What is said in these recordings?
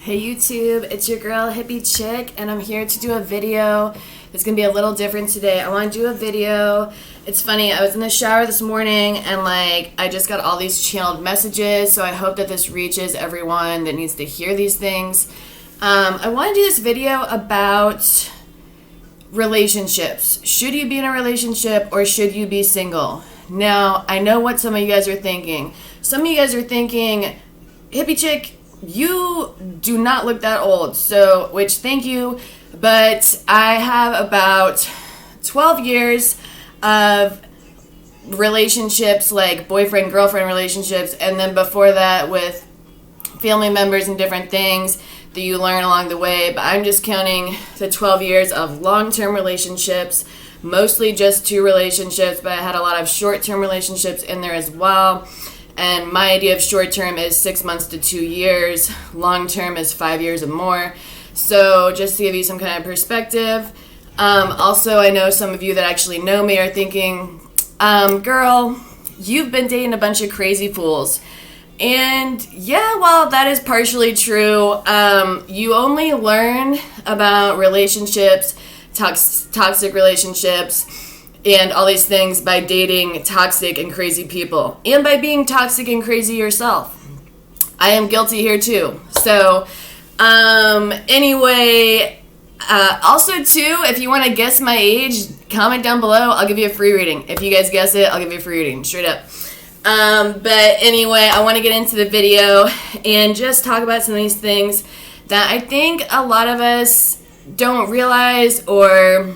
Hey YouTube, it's your girl Hippie Chick, and I'm here to do a video. It's gonna be a little different today. I want to do a video. It's funny, I was in the shower this morning and I just got all these channeled messages, so I hope that this reaches everyone that needs to hear these things. I want to do this video about relationships. Should you be in a relationship or should you be single? Now, I know what some of you guys are thinking. Some of you guys are thinking, Hippie Chick, you do not look that old, which thank you, but I have about 12 years of relationships, like boyfriend-girlfriend relationships, and then before that with family members and different things that you learn along the way, but I'm just counting the 12 years of long-term relationships, mostly just 2 relationships, but I had a lot of short-term relationships in there as well. And my idea of short term is 6 months to 2 years. Long term is 5 years or more. So just to give you some kind of perspective. Also, I know some of you that actually know me are thinking, girl, you've been dating a bunch of crazy fools. And yeah, well, that is partially true. You only learn about relationships, toxic relationships, and all these things by dating toxic and crazy people. And by being toxic and crazy yourself. I am guilty here too. So, anyway, also too, if you want to guess my age, comment down below. I'll give you a free reading. If you guys guess it, I'll give you a free reading. Straight up. But anyway, I want to get into the video and just talk about some of these things that I think a lot of us don't realize, or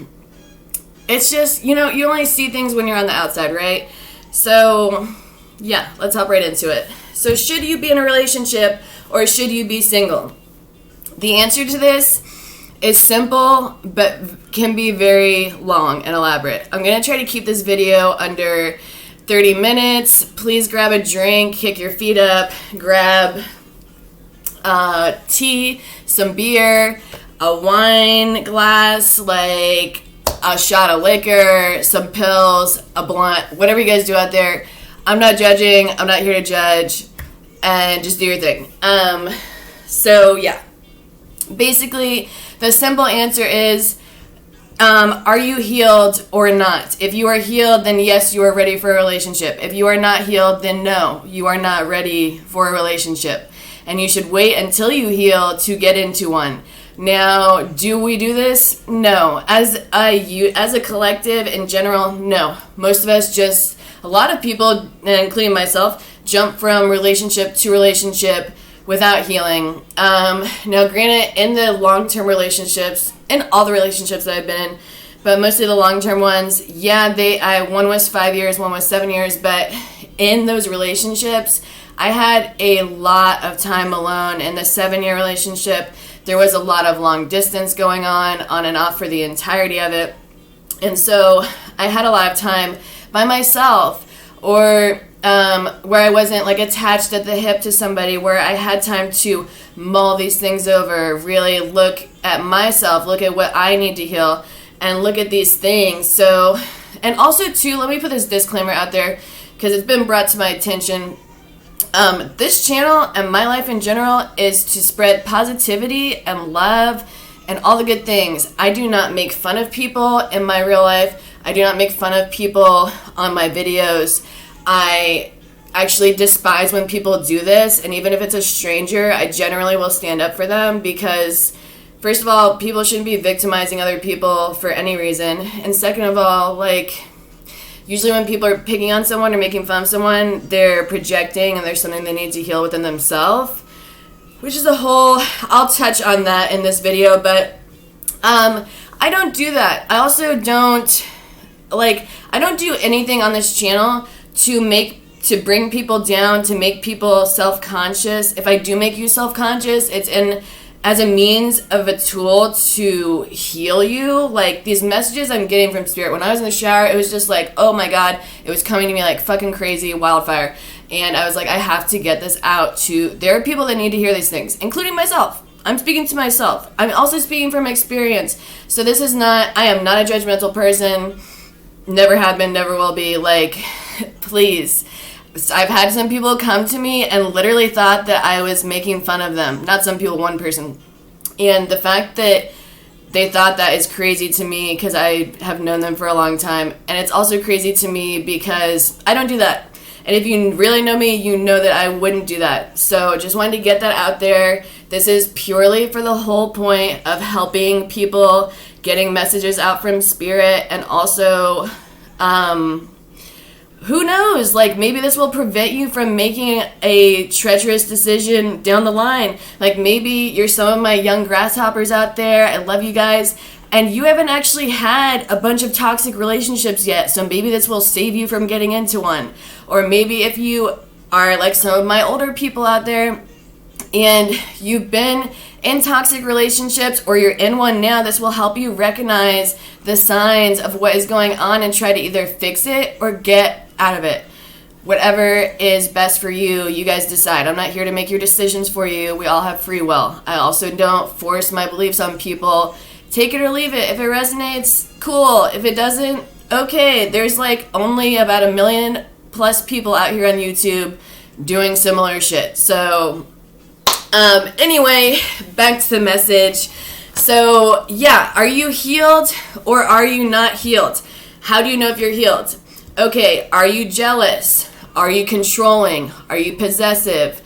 it's just, you only see things when you're on the outside, right? So, yeah, let's hop right into it. So, should you be in a relationship or should you be single? The answer to this is simple, but can be very long and elaborate. I'm going to try to keep this video under 30 minutes. Please grab a drink, kick your feet up, grab tea, some beer, a wine glass, a shot of liquor, some pills, a blunt, whatever you guys do out there. I'm not judging. I'm not here to judge. And just do your thing. So, yeah. Basically, the simple answer is, are you healed or not? If you are healed, then yes, you are ready for a relationship. If you are not healed, then no, you are not ready for a relationship. And you should wait until you heal to get into one. Now, do we do this? No. As a collective in general, no. Most of us a lot of people, including myself, jump from relationship to relationship without healing. Now, granted, in the long-term relationships, in all the relationships that I've been in, but mostly the long-term ones, yeah, one was 5 years, one was 7 years, but in those relationships, I had a lot of time alone. In the 7-year relationship, there was a lot of long distance going on and off for the entirety of it. And so I had a lot of time by myself, or where I wasn't attached at the hip to somebody, where I had time to mull these things over, really look at myself, look at what I need to heal, and look at these things. So, and also too, let me put this disclaimer out there, because it's been brought to my attention. This channel and my life in general is to spread positivity and love and all the good things. I do not make fun of people in my real life. I do not make fun of people on my videos. I actually despise when people do this, and even if it's a stranger, I generally will stand up for them, because first of all, people shouldn't be victimizing other people for any reason, and second of all, usually when people are picking on someone or making fun of someone, they're projecting and there's something they need to heal within themselves, which is I'll touch on that in this video, but I don't do that. I also don't, I don't do anything on this channel to bring people down, to make people self-conscious. If I do make you self-conscious, it's as a means of a tool to heal you. These messages I'm getting from Spirit, when I was in the shower, it was just oh my God, it was coming to me like fucking crazy wildfire. And I was I have to get this out there are people that need to hear these things, including myself. I'm speaking to myself. I'm also speaking from experience. So I am not a judgmental person. Never have been, never will be. Please. I've had some people come to me and literally thought that I was making fun of them. Not some people, one person. And the fact that they thought that is crazy to me because I have known them for a long time. And it's also crazy to me because I don't do that. And if you really know me, you know that I wouldn't do that. So just wanted to get that out there. This is purely for the whole point of helping people, getting messages out from spirit, and also, who knows, like maybe this will prevent you from making a treacherous decision down the line. Like maybe you're some of my young grasshoppers out there. I love you guys. And you haven't actually had a bunch of toxic relationships yet, so maybe this will save you from getting into one. Or maybe if you are like some of my older people out there and you've been in toxic relationships or you're in one now, this will help you recognize the signs of what is going on and try to either fix it or get out of it. Whatever is best for you, you guys decide. I'm not here to make your decisions for you. We all have free will. I also don't force my beliefs on people. Take it or leave it. If it resonates, cool. If it doesn't, okay. There's like only about 1 million plus people out here on YouTube doing similar shit. So, anyway, back to the message. So, yeah, are you healed or are you not healed? How do you know if you're healed? Okay, are you jealous? Are you controlling? Are you possessive?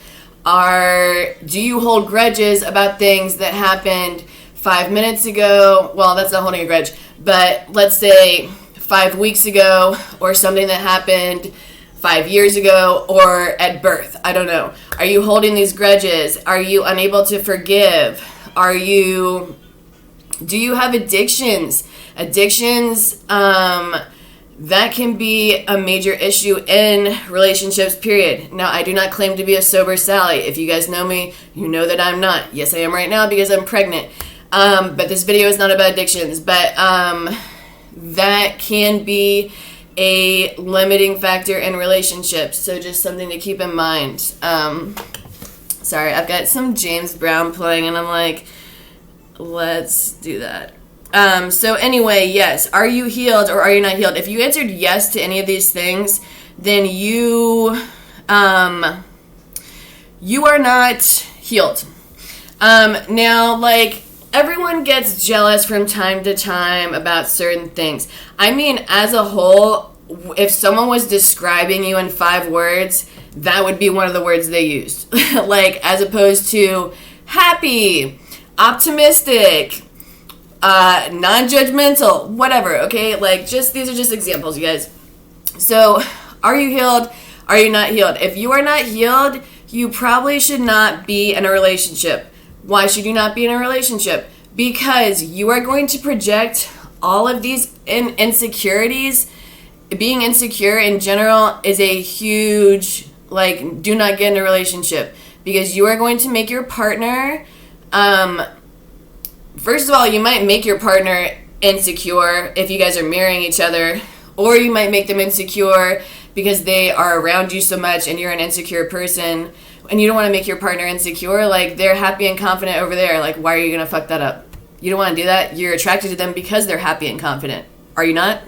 Do you hold grudges about things that happened 5 minutes ago? Well, that's not holding a grudge, but let's say 5 weeks ago, or something that happened 5 years ago, or at birth. I don't know. Are you holding these grudges? Are you unable to forgive? Do you have addictions? Addictions, that can be a major issue in relationships, period. Now, I do not claim to be a sober Sally. If you guys know me, you know that I'm not. Yes, I am right now because I'm pregnant. But this video is not about addictions. But that can be a limiting factor in relationships. So just something to keep in mind. Sorry, I've got some James Brown playing and I'm like, let's do that. So anyway, yes. Are you healed or are you not healed? If you answered yes to any of these things, then you are not healed. Now, like, everyone gets jealous from time to time about certain things. I mean, as a whole, if someone was describing you in 5 words, that would be one of the words they used. Like, as opposed to happy, optimistic, non-judgmental, whatever, okay? Like, these are just examples, you guys. So, are you healed? Are you not healed? If you are not healed, you probably should not be in a relationship. Why should you not be in a relationship? Because you are going to project all of these insecurities. Being insecure in general is a huge, like, do not get in a relationship. Because you are going to make your partner, first of all, you might make your partner insecure if you guys are marrying each other. Or you might make them insecure because they are around you so much and you're an insecure person. And you don't want to make your partner insecure. Like, they're happy and confident over there. Like, why are you going to fuck that up? You don't want to do that. You're attracted to them because they're happy and confident. Are you not?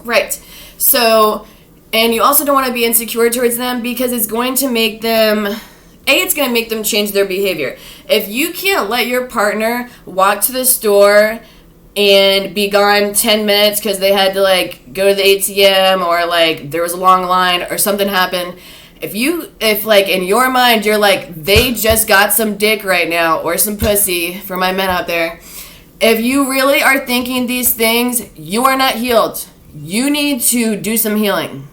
Right. So, and you also don't want to be insecure towards them because it's going to make them, it's going to make them change their behavior. If you can't let your partner walk to the store and be gone 10 minutes because they had to, like, go to the ATM or, like, there was a long line or something happened, if like in your mind you're like, they just got some dick right now or some pussy, for my men out there, if you really are thinking these things, you are not healed. You need to do some healing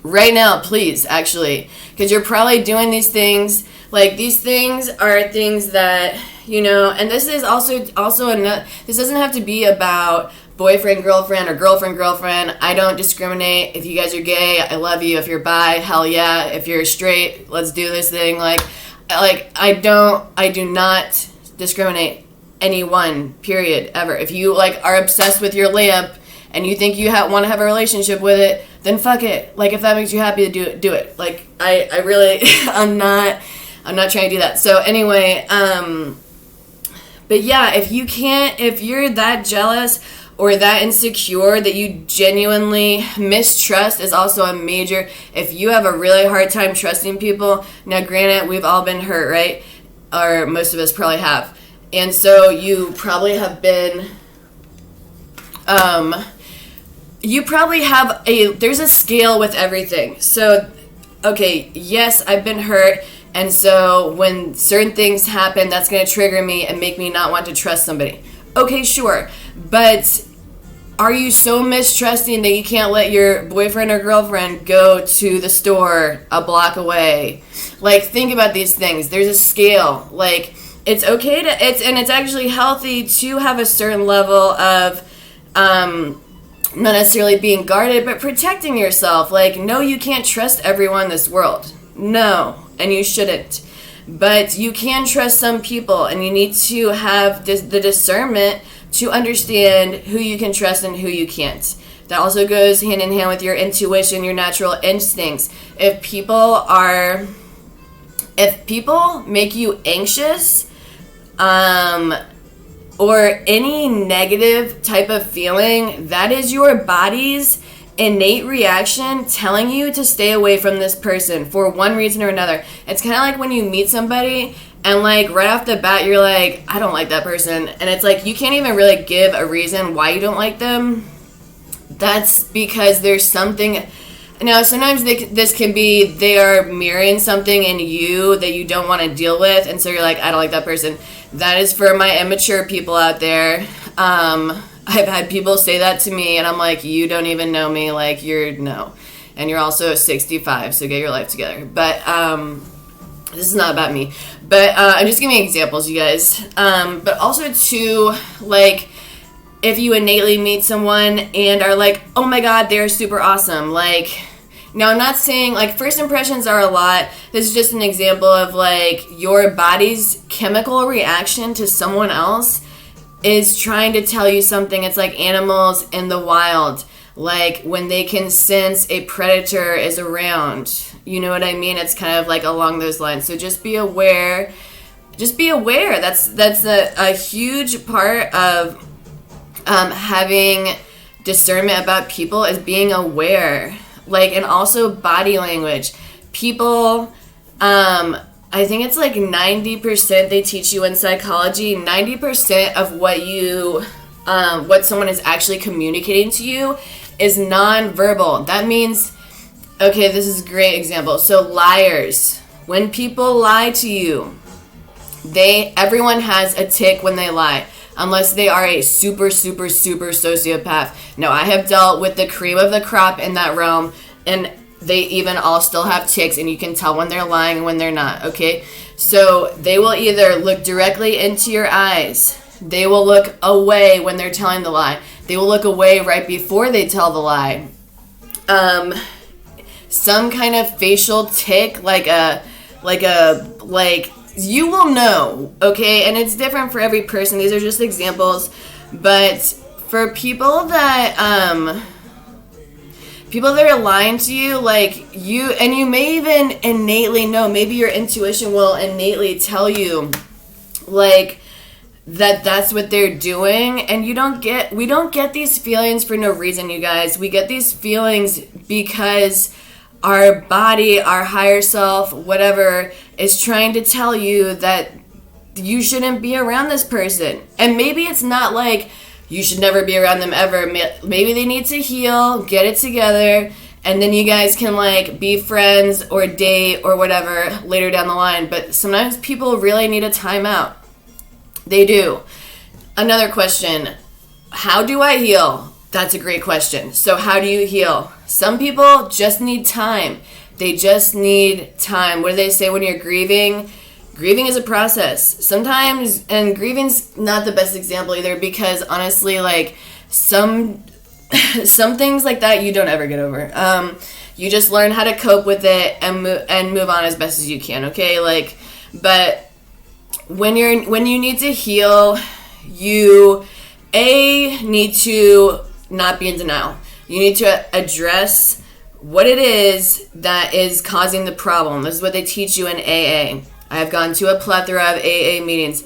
right now, please, actually, because you're probably doing these things. Like, these things are things that, you know, and this is also this doesn't have to be about boyfriend, girlfriend, or girlfriend. I don't discriminate. If you guys are gay, I love you. If you're bi, hell yeah. If you're straight, let's do this thing. Like I do not discriminate anyone, period, ever. If you, like, are obsessed with your lamp and you think you want to have a relationship with it, then fuck it. Like, if that makes you happy to do it. Like, I really, I'm not trying to do that. So anyway, but yeah, if you're that jealous, or that insecure that you genuinely mistrust is also a major. If you have a really hard time trusting people, now granted, we've all been hurt, right? Or most of us probably have. And so you probably have been, you probably have there's a scale with everything. So, okay, yes, I've been hurt. And so when certain things happen, that's going to trigger me and make me not want to trust somebody. Okay, sure. But are you so mistrusting that you can't let your boyfriend or girlfriend go to the store a block away? Like, think about these things. There's a scale. Like, it's okay to, it's actually healthy to have a certain level of, not necessarily being guarded, but protecting yourself. Like, no, you can't trust everyone in this world. No. And you shouldn't. But you can trust some people, and you need to have the discernment to understand who you can trust and who you can't. That also goes hand in hand with your intuition, your natural instincts. If people make you anxious, or any negative type of feeling, that is your body's innate reaction telling you to stay away from this person for one reason or another. It's kind of like when you meet somebody and like right off the bat you're like, I don't like that person, and it's like you can't even really give a reason why you don't like them. That's because there's something. Now sometimes this can be they are mirroring something in you that you don't want to deal with, and so you're like, I don't like that person. That is for my immature people out there. I've had people say that to me, and I'm like, you don't even know me. Like, no. And you're also 65, so get your life together. But this is not about me. But I'm just giving examples, you guys. But also, too, like, if you innately meet someone and are like, oh my God, they're super awesome. Like, now I'm not saying, like, first impressions are a lot. This is just an example of, like, your body's chemical reaction to someone else is trying to tell you something. It's like animals in the wild, like when they can sense a predator is around, you know what I mean? It's kind of like along those lines. So just be aware. That's a huge part of having discernment about people, is being aware. Like, and also body language. People, I think it's like 90% they teach you in psychology. 90% of what someone is actually communicating to you is nonverbal. That means, okay, this is a great example. So liars, when people lie to you, everyone has a tick when they lie, unless they are a super, super, super sociopath. No, I have dealt with the cream of the crop in that realm, and they even all still have ticks, and you can tell when they're lying and when they're not, okay? So they will either look directly into your eyes. They will look away when they're telling the lie. They will look away right before they tell the lie. Some kind of facial tick, like you will know, okay? And it's different for every person. These are just examples. But for people that are lying to you, like you may even innately know, maybe your intuition will innately tell you, like, that's what they're doing. And we don't get these feelings for no reason, you guys. We get these feelings because our body, our higher self, whatever, is trying to tell you that you shouldn't be around this person. And maybe it's not like you should never be around them ever. Maybe they need to heal, get it together, and then you guys can, like, be friends or date or whatever later down the line. But sometimes people really need a timeout. They do. Another question, how do I heal? That's a great question. So how do you heal? Some people just need time. They just need time. What do they say when you're grieving? Grieving is a process. Sometimes, and grieving's not the best example either, because honestly, like, some things like that you don't ever get over. You just learn how to cope with it and move on as best as you can, okay? Like, but when you need to heal, you need to not be in denial. You need to address what it is that is causing the problem. This is what they teach you in AA. I have gone to a plethora of AA meetings.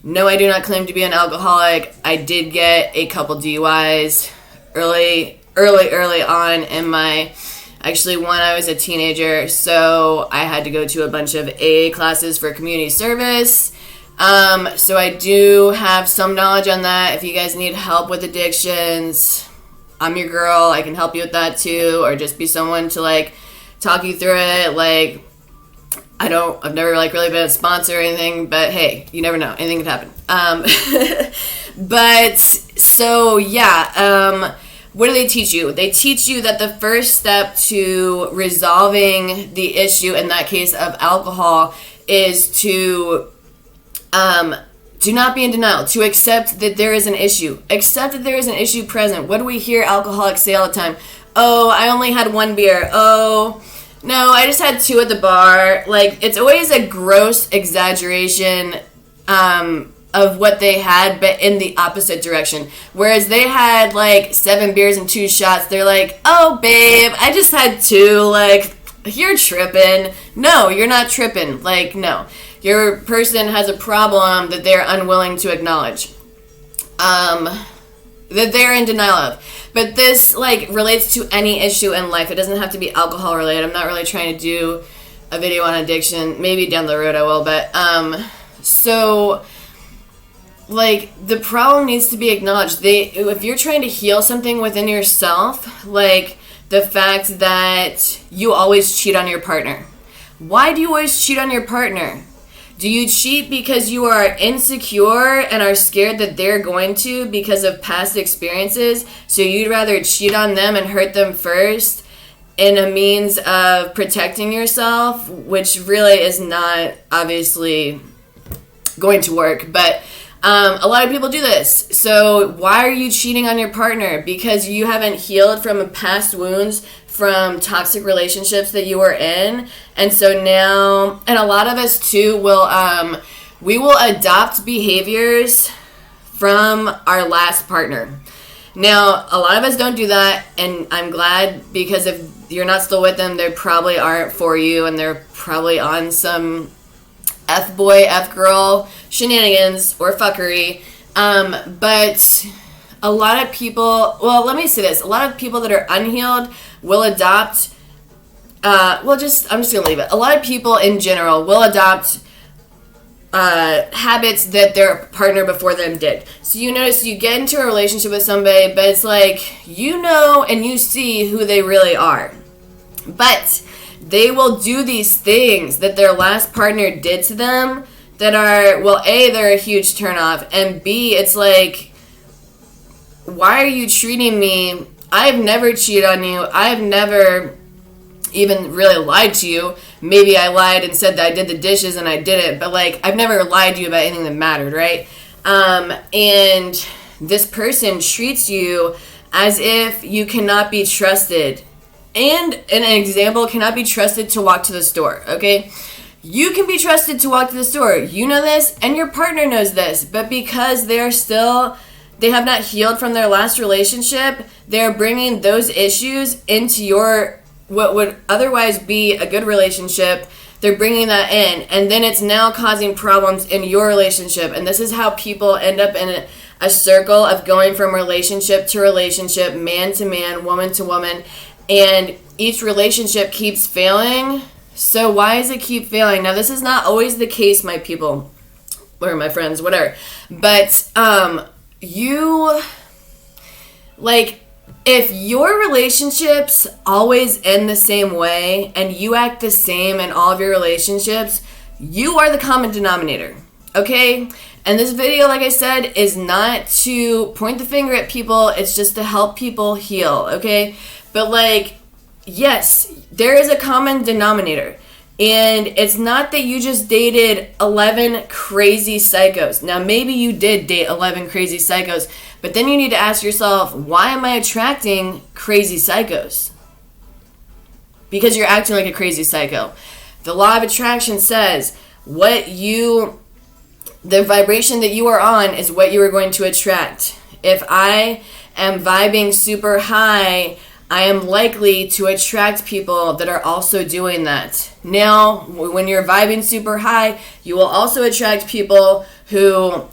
No, I do not claim to be an alcoholic. I did get a couple DUIs early on in my, actually when I was a teenager, so I had to go to a bunch of AA classes for community service. So I do have some knowledge on that. If you guys need help with addictions, I'm your girl. I can help you with that too, or just be someone to like talk you through it. Like, I've never like really been a sponsor or anything, but hey, you never know. Anything could happen. But so yeah, what do they teach you? They teach you that the first step to resolving the issue, in that case of alcohol, is to do not be in denial, to accept that there is an issue. Accept that there is an issue present. What do we hear alcoholics say all the time? Oh, I only had one beer. Oh, no, I just had 2 at the bar. Like, it's always a gross exaggeration of what they had, but in the opposite direction. Whereas they had, like, 7 beers and 2 shots. They're like, oh, babe, I just had 2. Like, you're tripping. No, you're not tripping. Like, no. Your person has a problem that they're unwilling to acknowledge. That they're in denial of. But this, like, relates to any issue in life. It doesn't have to be alcohol related. I'm not really trying to do a video on addiction. Maybe down the road I will, but, so, like, the problem needs to be acknowledged. If you're trying to heal something within yourself, like the fact that you always cheat on your partner. Why do you always cheat on your partner? Do you cheat because you are insecure and are scared that they're going to because of past experiences? So you'd rather cheat on them and hurt them first in a means of protecting yourself, which really is not obviously going to work. But a lot of people do this. So why are you cheating on your partner? Because you haven't healed from past wounds from toxic relationships that you were in. And so now, and a lot of us too we will adopt behaviors from our last partner. Now, a lot of us don't do that, and I'm glad, because if you're not still with them, they probably aren't for you, and they're probably on some F-boy, F-girl shenanigans or fuckery. But a lot of people, well, let me say this. A lot of people that are unhealed will adopt, I'm just going to leave it. A lot of people in general will adopt habits that their partner before them did. So you notice you get into a relationship with somebody, but it's like, you know and you see who they really are. But they will do these things that their last partner did to them that are, well, A, they're a huge turnoff, and B, it's like, why are you treating me? I've never cheated on you. I've never even really lied to you. Maybe I lied and said that I did the dishes and I didn't, but like, I've never lied to you about anything that mattered, right? And this person treats you as if you cannot be trusted. And an example, cannot be trusted to walk to the store, okay? You can be trusted to walk to the store. You know this, and your partner knows this, but because they have not healed from their last relationship, they're bringing those issues into your, what would otherwise be a good relationship. They're bringing that in, and then it's now causing problems in your relationship. And this is how people end up in a circle of going from relationship to relationship, man to man, woman to woman, and each relationship keeps failing. So why does it keep failing? Now, this is not always the case, my people, or my friends, whatever. But if your relationships always end the same way and you act the same in all of your relationships, you are the common denominator, okay? And this video, like I said, is not to point the finger at people. It's just to help people heal, okay? But like, yes, there is a common denominator. And it's not that you just dated 11 crazy psychos. Now, maybe you did date 11 crazy psychos, but then you need to ask yourself, why am I attracting crazy psychos? Because you're acting like a crazy psycho. The law of attraction says the vibration that you are on is what you are going to attract. If I am vibing super high, I am likely to attract people that are also doing that. Now, when you're vibing super high, you will also attract people who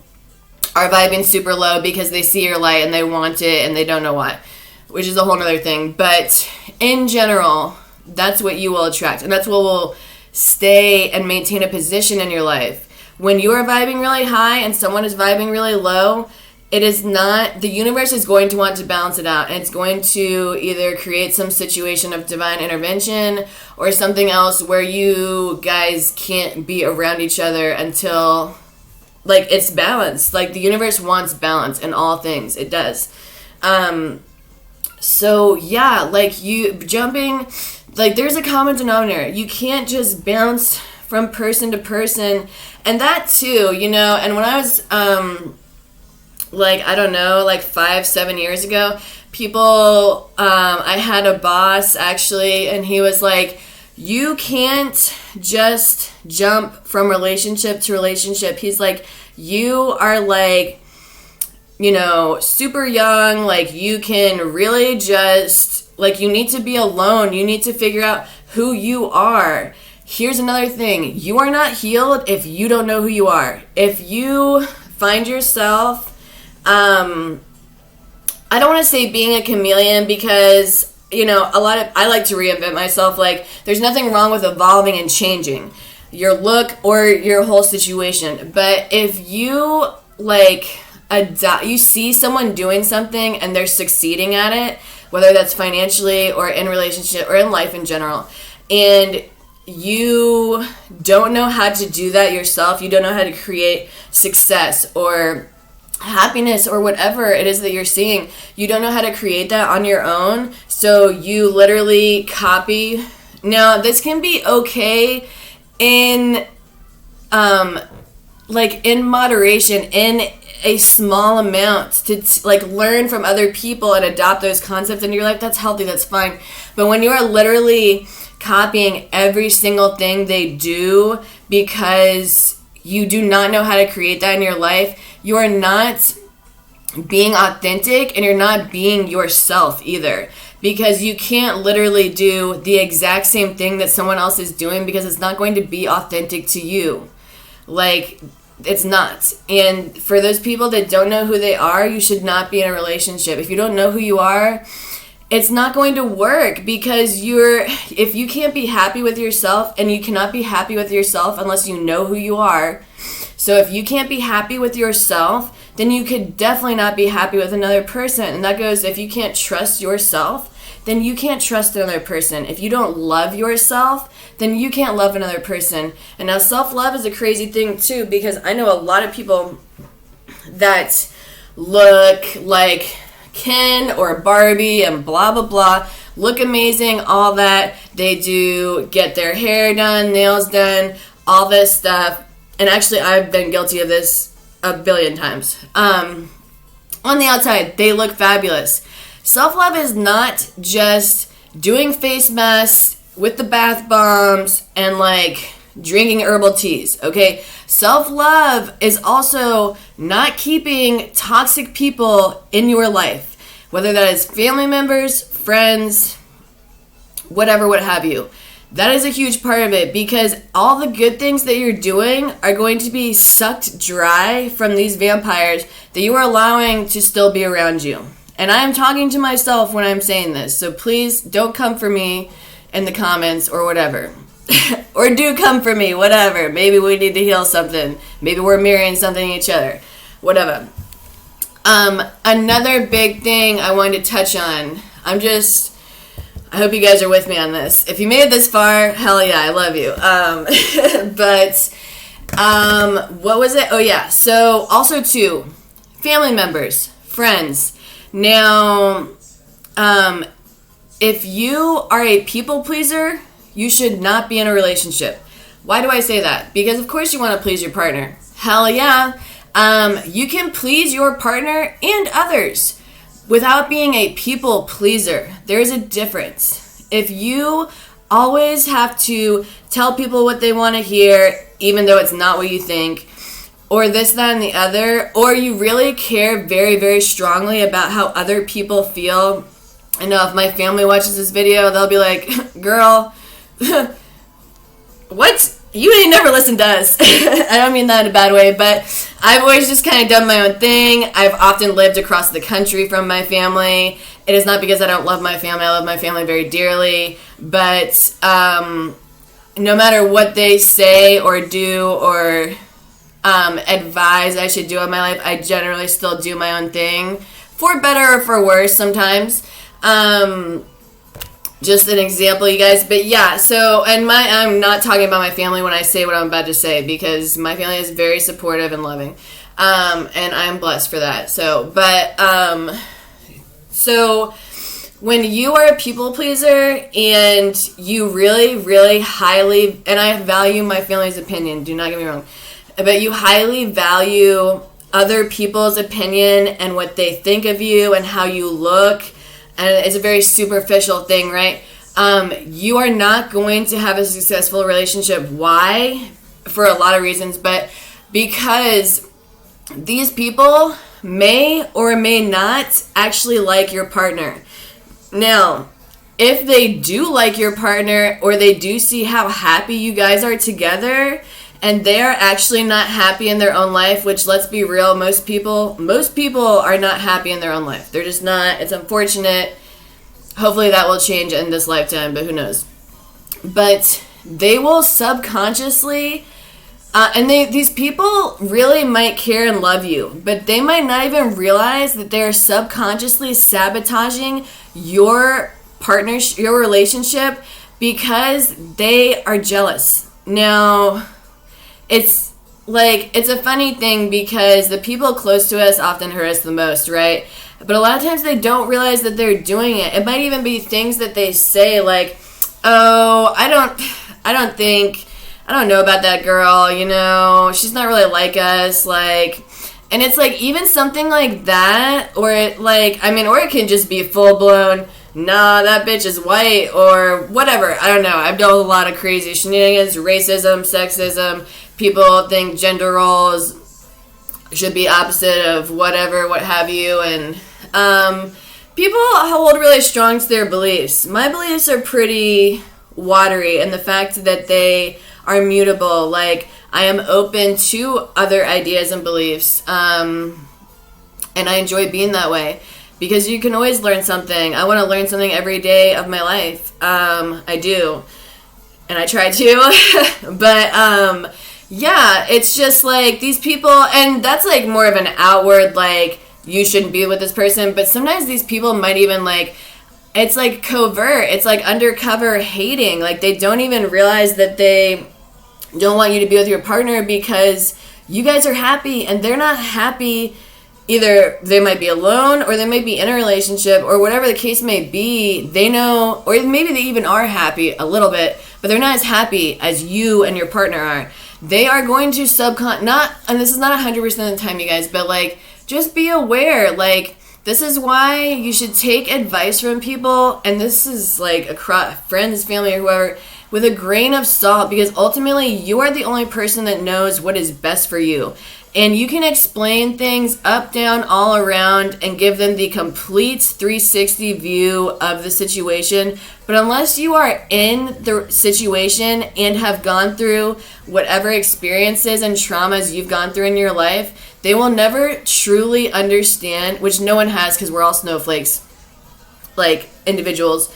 are vibing super low because they see your light and they want it and they don't know why, which is a whole nother thing. But in general, that's what you will attract, and that's what will stay and maintain a position in your life. When you are vibing really high and someone is vibing really low, it is not, the universe is going to want to balance it out, and it's going to either create some situation of divine intervention or something else where you guys can't be around each other until, like, it's balanced. Like, the universe wants balance in all things. It does. So, yeah, like, you jumping, like, there's a common denominator. You can't just bounce from person to person. And that, too, you know, and when I was, like, I don't know, like 5-7 years ago, people, I had a boss, actually, and he was like, you can't just jump from relationship to relationship. He's like, you are, like, you know, super young, like, you can really just, like, you need to be alone. You need to figure out who you are. Here's another thing. You are not healed if you don't know who you are. If you find yourself, I don't want to say being a chameleon because, you know, I like to reinvent myself. Like, there's nothing wrong with evolving and changing your look or your whole situation. But if you, like, you see someone doing something and they're succeeding at it, whether that's financially or in relationship or in life in general, and you don't know how to do that yourself, you don't know how to create success or happiness or whatever it is that you're seeing, you don't know how to create that on your own, so you literally copy. Now, this can be okay in like in moderation, in a small amount, to like learn from other people and adopt those concepts into your life. That's healthy, that's fine. But when you are literally copying every single thing they do because you do not know how to create that in your life, you are not being authentic and you're not being yourself either, because you can't literally do the exact same thing that someone else is doing because it's not going to be authentic to you. Like, it's not. And for those people that don't know who they are, you should not be in a relationship. If you don't know who you are, it's not going to work, because if you can't be happy with yourself, and you cannot be happy with yourself unless you know who you are. So if you can't be happy with yourself, then you could definitely not be happy with another person. And that goes, if you can't trust yourself, then you can't trust another person. If you don't love yourself, then you can't love another person. And now self-love is a crazy thing too, because I know a lot of people that look like Ken or Barbie and blah, blah, blah, look amazing, all that. They do get their hair done, nails done, all this stuff. And actually, I've been guilty of this a billion times. On the outside, they look fabulous. Self-love is not just doing face masks with the bath bombs and, like, drinking herbal teas, okay? Self-love is also not keeping toxic people in your life, whether that is family members, friends, whatever, what have you. That is a huge part of it, because all the good things that you're doing are going to be sucked dry from these vampires that you are allowing to still be around you. And I am talking to myself when I'm saying this, so please don't come for me in the comments or whatever. Or do come for me, whatever. Maybe we need to heal something. Maybe we're mirroring something in each other. Whatever. Another big thing I wanted to touch on. I hope you guys are with me on this. If you made it this far, hell yeah, I love you. What was it? Oh yeah, so also too, family members, friends. Now, if you are a people pleaser, you should not be in a relationship. Why do I say that? Because of course you want to please your partner. Hell yeah. You can please your partner and others without being a people pleaser. There's a difference. If you always have to tell people what they want to hear, even though it's not what you think, or this, that, and the other, or you really care very, very strongly about how other people feel. I know if my family watches this video, they'll be like, girl, what? you ain't never listened to us. I don't mean that in a bad way, but I've always just kind of done my own thing. I've often lived across the country from my family. It is not because I don't love my family. I love my family very dearly. But no matter what they say or do or advise I should do in my life, I generally still do my own thing. For better or for worse sometimes. Just an example, you guys. But yeah, so, and I'm not talking about my family when I say what I'm about to say, because my family is very supportive and loving. And I'm blessed for that. So, so when you are a people pleaser and you really, really highly, and I value my family's opinion, do not get me wrong, but you highly value other people's opinion and what they think of you and how you look, and it's a very superficial thing, right? You are not going to have a successful relationship. Why? For a lot of reasons, but because these people may or may not actually like your partner. Now, if they do like your partner, or they do see how happy you guys are together, and they're actually not happy in their own life, which, let's be real, most people are not happy in their own life. They're just not. It's unfortunate. Hopefully that will change in this lifetime, but who knows. But they will subconsciously, these people really might care and love you, but they might not even realize that they're subconsciously sabotaging your partnership, your relationship, because they are jealous. Now, it's a funny thing, because the people close to us often hurt us the most, right? But a lot of times they don't realize that they're doing it. It might even be things that they say, like, oh, I don't know about that girl, she's not really like us, like, and it's like, even something like that, or or it can just be full-blown, nah, that bitch is white, or whatever, I don't know. I've dealt with a lot of crazy shenanigans, racism, sexism, people think gender roles should be opposite of whatever, what have you, and people hold really strong to their beliefs. My beliefs are pretty watery, and the fact that they are mutable, like, I am open to other ideas and beliefs, and I enjoy being that way, because you can always learn something. I want to learn something every day of my life. I do, and I try to, but yeah, it's just like these people, and that's like more of an outward, like, you shouldn't be with this person, but sometimes these people might even, like, it's like covert, it's like undercover hating, like, they don't even realize that they don't want you to be with your partner because you guys are happy and they're not happy. Either they might be alone, or they might be in a relationship, or whatever the case may be. They know, or maybe they even are happy a little bit, but they're not as happy as you and your partner are. They are going to and this is not 100% of the time, you guys, but, like, just be aware, like, this is why you should take advice from people, and this is, like, friends, family, or whoever, with a grain of salt, because ultimately you are the only person that knows what is best for you. And you can explain things up, down, all around, and give them the complete 360 view of the situation. But unless you are in the situation and have gone through whatever experiences and traumas you've gone through in your life, they will never truly understand, which no one has, because we're all snowflakes, like, individuals.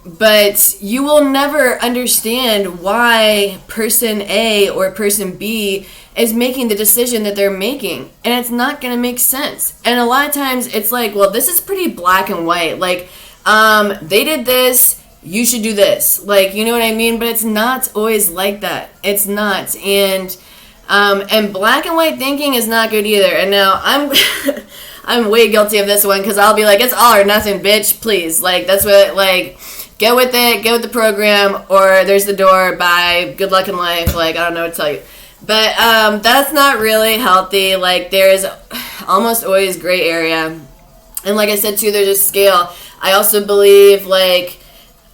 But you will never understand why person A or person B is making the decision that they're making. And it's not going to make sense. And a lot of times it's like, well, this is pretty black and white. Like, they did this, you should do this. Like, you know what I mean? But it's not always like that. It's not. And black and white thinking is not good either. And now I'm way guilty of this one, because I'll be like, it's all or nothing, bitch, please. Like, that's what, like, get with it, get with the program, or there's the door, bye, good luck in life. Like, I don't know what to tell you. But that's not really healthy. Like, there's almost always gray area. And like I said, too, there's a scale. I also believe, like,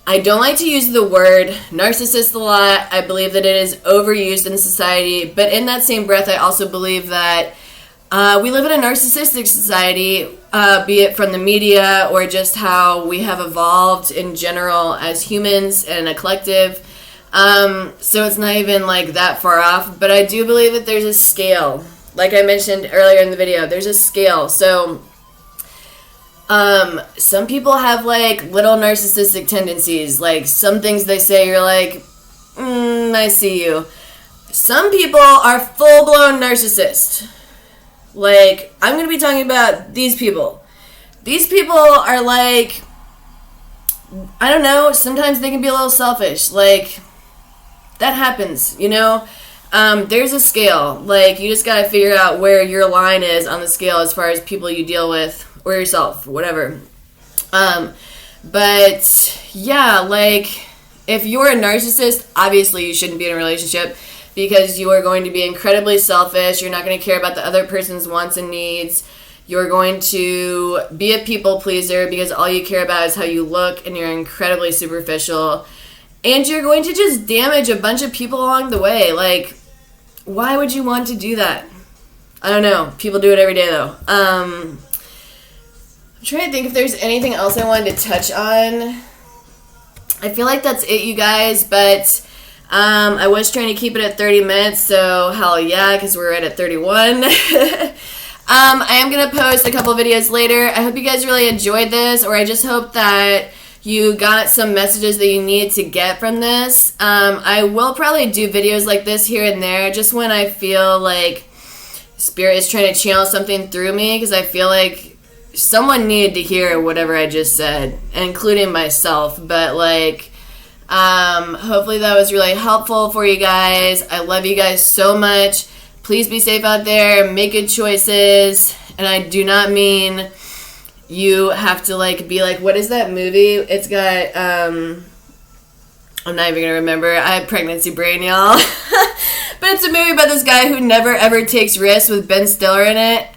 I don't like to use the word narcissist a lot. I believe that it is overused in society. But in that same breath, I also believe that we live in a narcissistic society, be it from the media or just how we have evolved in general as humans and a collective. So it's not even like that far off, but I do believe that there's a scale. Like I mentioned earlier in the video, there's a scale. So some people have like little narcissistic tendencies. Like some things they say, you're like, I see you. Some people are full-blown narcissist. Like, I'm going to be talking about these people. These people are like, I don't know, sometimes they can be a little selfish. Like, that happens, you know? There's a scale. Like, you just got to figure out where your line is on the scale as far as people you deal with, or yourself, whatever. But, yeah, like, if you're a narcissist, obviously you shouldn't be in a relationship, because you are going to be incredibly selfish. You're not going to care about the other person's wants and needs. You're going to be a people pleaser because all you care about is how you look, and you're incredibly superficial. And you're going to just damage a bunch of people along the way. Like, why would you want to do that? I don't know. People do it every day, though. I'm trying to think if there's anything else I wanted to touch on. I feel like that's it, you guys, but I was trying to keep it at 30 minutes, so hell yeah, because we're right at 31. I am going to post a couple videos later. I hope you guys really enjoyed this, or I just hope that you got some messages that you need to get from this. I will probably do videos like this here and there, just when I feel like Spirit is trying to channel something through me, because I feel like someone needed to hear whatever I just said, including myself. But like, hopefully that was really helpful for you guys. I love you guys so much. Please be safe out there. Make good choices. And I do not mean you have to like be like, what is that movie? It's got I'm not even gonna remember. I have pregnancy brain, y'all. But it's a movie about this guy who never ever takes risks, with Ben Stiller in it.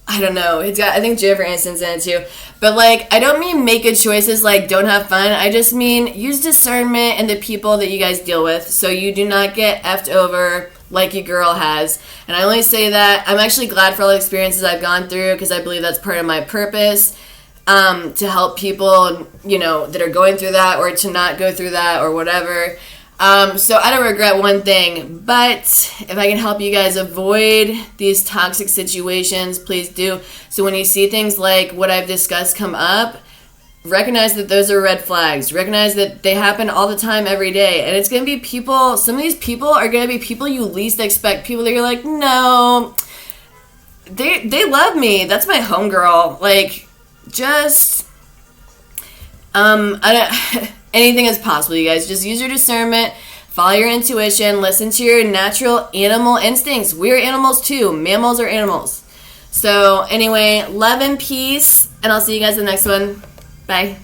I don't know. It's got, I think Jennifer Aniston's in it too. But like, I don't mean make good choices, like don't have fun. I just mean use discernment in the people that you guys deal with, so you do not get effed over like your girl has. And I only say that, I'm actually glad for all the experiences I've gone through, because I believe that's part of my purpose, to help people, you know, that are going through that, or to not go through that, or whatever. So I don't regret one thing, but if I can help you guys avoid these toxic situations, please do. So when you see things like what I've discussed come up, recognize that those are red flags. Recognize that they happen all the time, every day. And it's going to be people, some of these people are going to be people you least expect. People that you're like, no, they love me. That's my homegirl. Like, just, anything is possible, you guys. Just use your discernment, follow your intuition, listen to your natural animal instincts. We're animals too. Mammals are animals. So anyway, love and peace, and I'll see you guys in the next one. Bye.